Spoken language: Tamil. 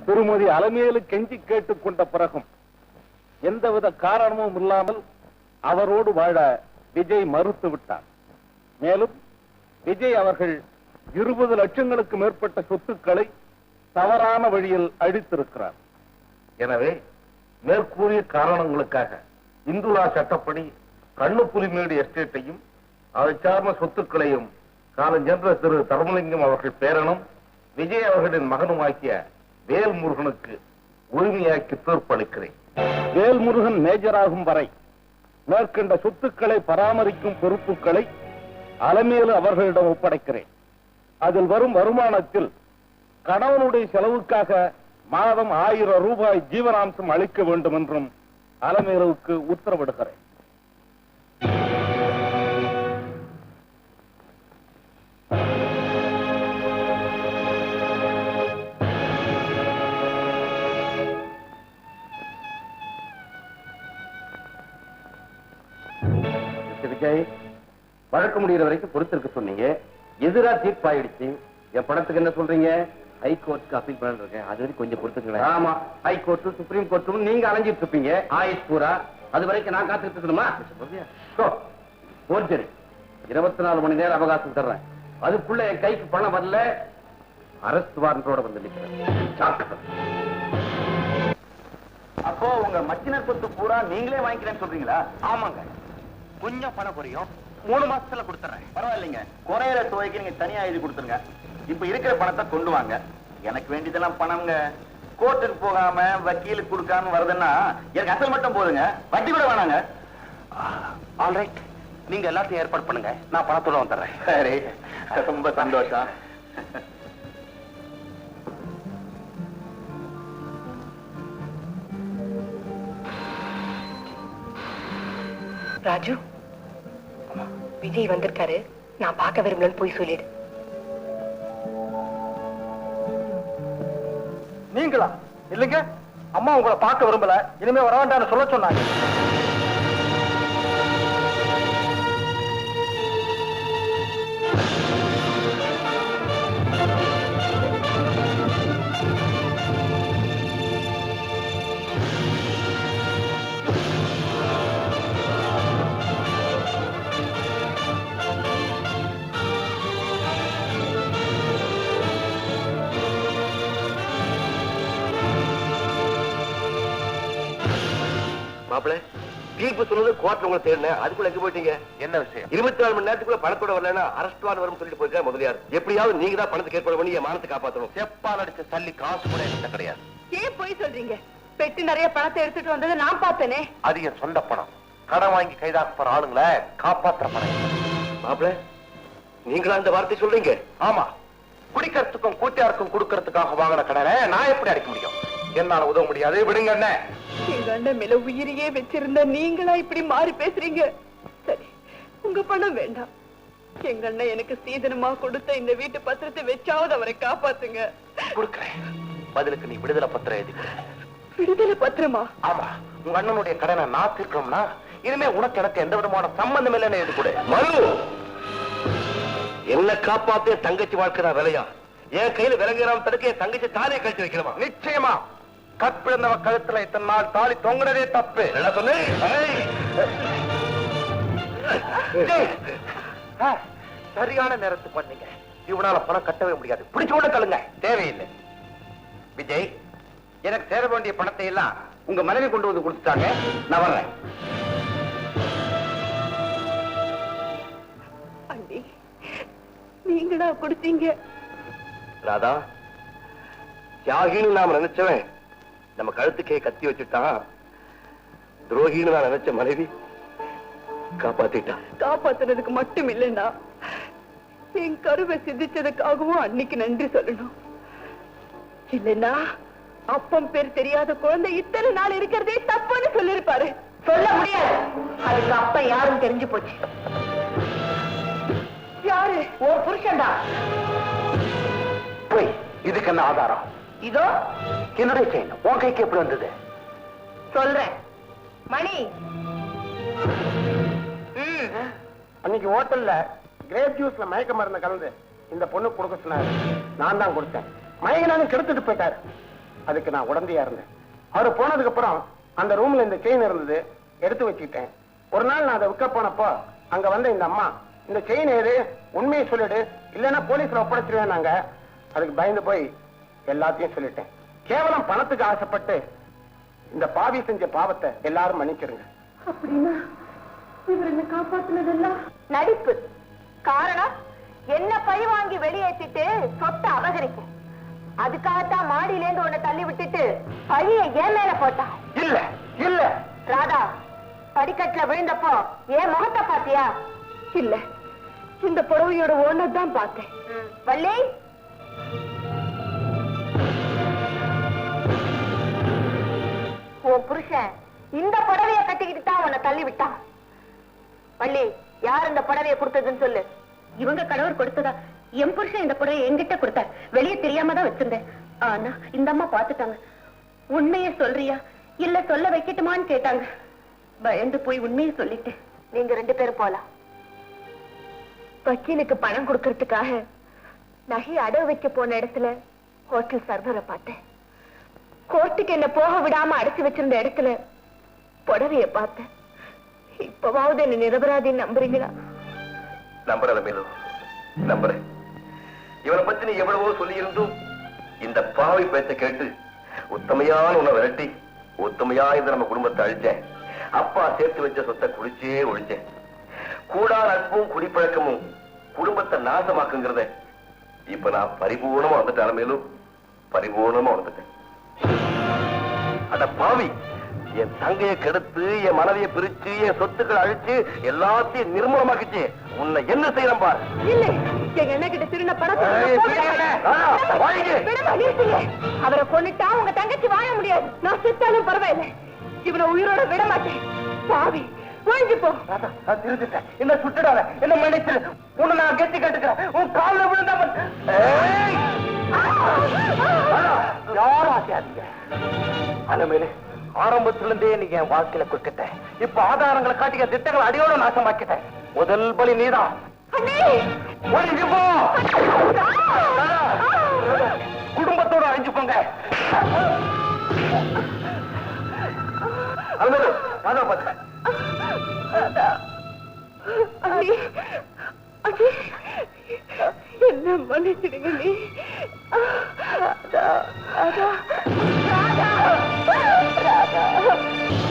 திருமதி அலமேலு கெஞ்சி கேட்டுக் கொண்ட பிறகும் எந்தவித காரணமும் இல்லாமல் அவரோடு வாழ விஜய் மறுத்து விட்டார். மேலும் விஜய் அவர்கள் 20 லட்சங்களுக்கு மேற்பட்ட சொத்துக்களை தவறான வழியில் அழித்திருக்கிறார். எனவே மேற்கூறிய காரணங்களுக்காக இந்துலா சட்டப்படி கண்ணுப்புலிமேடு எஸ்டேட்டையும் அதை சார்ந்த சொத்துக்களையும் காலஞ்சென்ற திரு தர்மலிங்கம் அவர்கள் பேரனும் விஜய் அவர்களின் மகனுமாக்கிய வேல்முருகனுக்கு உரிமையாக்கி தீர்ப்பளிக்கிறேன். வேல்முருகன் மேஜராகும் வரை மேற்கண்ட சொத்துக்களை பராமரிக்கும் பொறுப்புகளை அலமேலு அவர்களிடம் ஒப்படைக்கிறேன். அதில் வரும் வருமானத்தில் கணவனுடைய செலவுக்காக மாதம் 1000 ரூபாய் ஜீவனாம்சம் அளிக்க வேண்டும் என்றும் அலமேலுவுக்கு உத்தரவிடுகிறேன். விஜய், வழக்கு முடிகிற வரைக்கும் பொறுத்திருக்க சொன்னீங்க. எதிரா தீர்ப்பாயிடுச்சு. என் பணத்துக்கு என்ன சொல்றீங்க? ஹைகோர்ட்டுக்கு அப்பீல் பண்ணிருக்கேன். அது வரைக்கும் கொஞ்சம் பொறுத்துக்கலாம். ஆமா, ஹைகோர்ட்டு சுப்ரீம் கோர்ட்டும் நீங்க அலைஞ்சிட்டு இருப்பீங்க ஆயுஷ் பூரா. அது வரைக்கும் நான் காத்துட்டு இருக்கணுமா? போர்ஜரி 24 மணி நேரம் அவகாசம் தர்றேன். அதுக்குள்ள என் கைக்கு பணம் வரல, அரெஸ்ட் வாரண்டோட வந்து நிற்கிறேன். அப்போ உங்க மச்சினர் சொத்து பூரா நீங்களே வாங்கிக்கிறேன்னு சொல்றீங்களா? ஆமாங்க, கொஞ்சம் பணம் குறையும், 3 மாசத்துல கொடுத்துறேன். பரவாயில்லைங்க, குறையிற தொகைக்கு நீங்க தனியா எழுதி கொடுத்துருங்க. இப்ப இருக்கிற பணத்தை கொண்டு வாங்க. எனக்கு வேண்டியதெல்லாம் பணம்ங்க. கோர்ட்டுக்கு போகாம வக்கீலுக்கு கொடுக்காம வருதுன்னா எனக்கு அசல் மட்டும் போதுங்க, வட்டி கூட வேணாங்க. ஆல்ரைட், நீங்க எல்லாத்தையும் ஏற்பாடு பண்ணுங்க, நான் பணத்தோட வந்துடுறேன். சரி, ரொம்ப சந்தோஷம். ராஜு, விஜய் வந்திருக்காரு, நான் பார்க்க விரும்பலன்னு போய் சொல்லிடு. நீங்களா? இல்லைங்க, அம்மா உங்களை பார்க்க விரும்பல, இனிமே வர வேண்டாம்னு சொல்ல சொன்னாங்க. மாப்பிள்ள, தீர்ப்பு சொன்னது கோர்ட்ல உங்களை தேடினேன், அதுக்குள்ள எங்க போயிட்டீங்க? என்ன விஷயம்? 24 மணி நேரத்துக்குள்ள பணத்தோட வரலன்னா அரெஸ்ட் வாரண்ட் வரும் சொல்லிட்டு போயிருக்க முதலியார். எப்படியாவது நீங்க தான் பணத்துக்கு ஏற்பாடு பண்ணி என் மானத்தை காப்பாற்றணும். செப்பால் அடிச்ச தள்ளி காசு கூட என்கிட்ட கிடையாது. ஏன் போய் சொல்றீங்க? பெட்டி நிறைய பணத்தை எடுத்துட்டு வந்தது நான் பார்த்தேனே. அது என் சொந்த பணம். கடன் வாங்கி கைதாக்க போற ஆளுங்களை காப்பாற்ற பணம். மாப்பிள்ள, நீங்களா அந்த வார்த்தை சொல்றீங்க? ஆமா, குடிக்கிறதுக்கும் கூட்டியாருக்கும் கொடுக்கறதுக்காக வாங்கின கடனை நான் எப்படி அடைக்க முடியும்? என்னால உதவ முடியாது, விடுங்க. என்ன எங்க அண்ணன் மேல உயிரையே வச்சிருந்த நீங்களா இப்படி மாறி பேசுறீங்க? சரி, உங்க பணம் வேண்டாம். எங்க அண்ணன் எனக்கு சீதனமா கொடுத்த இந்த வீட்டு பத்திரத்தை வச்சாவது அவரை காப்பாத்துங்க. கொடுக்கிறேன். பதிலுக்கு நீ விடுதலை பத்திரம் எழுதி. விடுதலை பத்திரமா? ஆமா, உங்க அண்ணனுடைய கடனை நான் தீர்க்கணும்னா இனிமே உனக்கு எனக்கு எந்த விதமான சம்பந்தம் இல்லைன்னு எழுதி கொடு. மனு, என்ன காப்பாத்த தங்கச்சி வாழ்க்கை விலையா? என் கையில விலங்குறாம தடுக்க என் தங்கச்சி தாலியை கழிச்சு வைக்கணுமா? நிச்சயமா. கற்பிழந்தவ கழுத்துல இத்தனை நாள் தாலி தொங்குனதே தப்பு. என்ன சொன்ன? சரியான நேரத்துக்கு பண்ணீங்க. இவனால பணம் கட்டவே முடியாது. பிடிச்சு கூட தள்ளுங்க. தேவையில்லை. விஜய், எனக்கு சேர வேண்டிய பணத்தை எல்லாம் உங்க மனைவி கொண்டு வந்து கொடுத்துட்டாங்க. நான் வர்றேன். அண்ணி, நீங்களா கொடுத்தீங்க? ராதா, தியாகின்னு நாம நினைச்சவன் நம்ம கழுத்துக்கே கத்தி வச்சுட்டான். துரோகின்னு நான் நினைச்ச மனைவி காப்பாத்திட்டான். காப்பாத்துறதுக்கு மட்டும் இல்லைன்னா என் கருவை சிந்திச்சதுக்காகவும் அன்னைக்கு நன்றி சொல்லணும். இல்லைன்னா அப்பம் பேர் தெரியாத குழந்தை இத்தனை நாள் இருக்கிறதே தப்புன்னு சொல்லிருப்பாரு. சொல்ல முடியாது. அதுக்கு அப்பா யாரும் தெரிஞ்சு போச்சு. யாரு? ஓ புருஷன்டா. போய் இதுக்கு என்ன ஆதாரம்? இதோ என்னுடைய செயின் உன் கைக்கு எப்படி வந்தது? சொல்றேன். மணி, அன்னைக்கு ஹோட்டல்ல கிரேப் ஜூஸ்ல மயக்க மருந்து கலந்து இந்த பொண்ணு கொடுக்க சொன்னாரு. நான் தான் கொடுத்தேன். மயங்கினாலும் கெடுத்துட்டு போயிட்டாரு. அதுக்கு நான் உடந்தையா இருந்தேன். அவரு போனதுக்கு அப்புறம் அந்த ரூம்ல இந்த செயின் இருந்தது, எடுத்து வச்சுக்கிட்டேன். ஒரு நாள் நான் அதை விற்க போனப்போ அங்க வந்த இந்த அம்மா, இந்த செயின் ஏது, உண்மையை சொல்லிடு, இல்லைன்னா போலீஸ்ல ஒப்படைச்சிருவேன். நாங்க அதுக்கு பயந்து போய் எல்லாத்தையும் சொல்லிட்டேன். கேவலம் பணத்துக்கு ஆசைப்பட்டு இந்த பாவி செஞ்ச பாவத்தை எல்லாரும் மன்னிச்சிருங்க. அப்படின்னா இவர் என்ன காப்பாத்துனதெல்லாம் நடிப்பு. காரணம் என்ன பழி வாங்கி வெளியேற்றிட்டு சொத்தை அபகரிக்க. அதுக்காகத்தான் மாடியில இருந்து உன்னை தள்ளி விட்டுட்டு பழிய ஏன் மேல போட்டா? இல்ல இல்ல ராதா, படிக்கட்டுல விழுந்தப்போ ஏன் முகத்தை பாத்தியா? இல்ல, இந்த புடவையோட ஓனர் தான் பார்த்தேன். வள்ளி, உன் புருஷன் இந்த புடவைய கட்டிக்கிட்டு தான் உன்னை தள்ளி விட்டான். வள்ளி, யார் இந்த புடவைய கொடுத்ததுன்னு சொல்லு. இவங்க கணவர் கொடுத்ததா? என் புருஷன் இந்த புடவை என்கிட்ட கொடுத்தார். வெளியே தெரியாம தான் வச்சிருந்தேன். ஆனா இந்த அம்மா பாத்துட்டாங்க. உண்மையை சொல்றியா இல்ல சொல்ல வைக்கட்டுமான்னு கேட்டாங்க. பயந்து போய் உண்மையை சொல்லிட்டு நீங்க 2 பேரும் போலாம். வக்கீலுக்கு பணம் கொடுக்கறதுக்காக நகை அடவு வைக்க போன இடத்துல ஹோட்டல் சர்வரை பார்த்தேன். கோர்ட்டுக்கு என்ன போக விடாம அடைச்சு வச்சிருந்த இடத்துல புடவைய பார்த்தேன். இப்பவாவது என்ன நிரபராதின்னு நம்புறீங்களா? நம்புறத மேலு, நம்புறேன். இவனை பத்தி நீ எவ்வளவோ சொல்லி இருந்தும் இந்த பாவை பேச்ச கேட்டு உத்தமையான உன்னை விரட்டி உத்தமையா இந்த நம்ம குடும்பத்தை அழிச்சேன். அப்பா சேர்த்து வச்ச சொத்தை குடிச்சே ஒழிச்சேன். கூடா நட்பும் குடிப்பழக்கமும் குடும்பத்தை நாசமாக்குங்கிறத இப்ப நான் பரிபூர்ணமா வந்துட்டேன். மேலும் பரிபூர்ணமா வந்துட்டேன். அட பாவி, என் தங்கையை கெடுத்து என் மனதையை பிரிச்சு என் சொத்துக்களை அழிச்சு எல்லாத்தையும் நிர்மூலமாக்கிச்சு. உன்னை என்ன செய்யணும் பாரு. இல்ல, எங்க என்ன கிட்ட திருந பணத்தை அவரை கொண்டுட்டா உங்க தங்கச்சி வாழ முடியாது. நான் செத்தாலும் பரவாயில்லை, இவனை உயிரோட விட மாட்டேன். பாவி, ஒழிஞ்சு போ. திருந்துட்டேன், என்ன சுட்டுடாத, என்ன மன்னிச்சு. உன்னை நான் கெட்டி கட்டுக்கிறேன். உன் காலில் விழுந்தா யாரும் ஆசையாதீங்க. அலமேலு, ஆரம்பத்துல இருந்தே நீங்க என் வாழ்க்கையில குறுக்கிட்ட. இப்ப ஆதாரங்களை காட்டிக்க திட்டங்களை அடியோட நாசமாக்கிட்டேன். முதல் பலி நீதான். குடும்பத்தோட அழிஞ்சு போங்க. அலமேலு, நான் பார்த்தேன். என்ன மன்னிச்சிடுங்க. நீ ராதா, ராதா, ராதா, ராதா.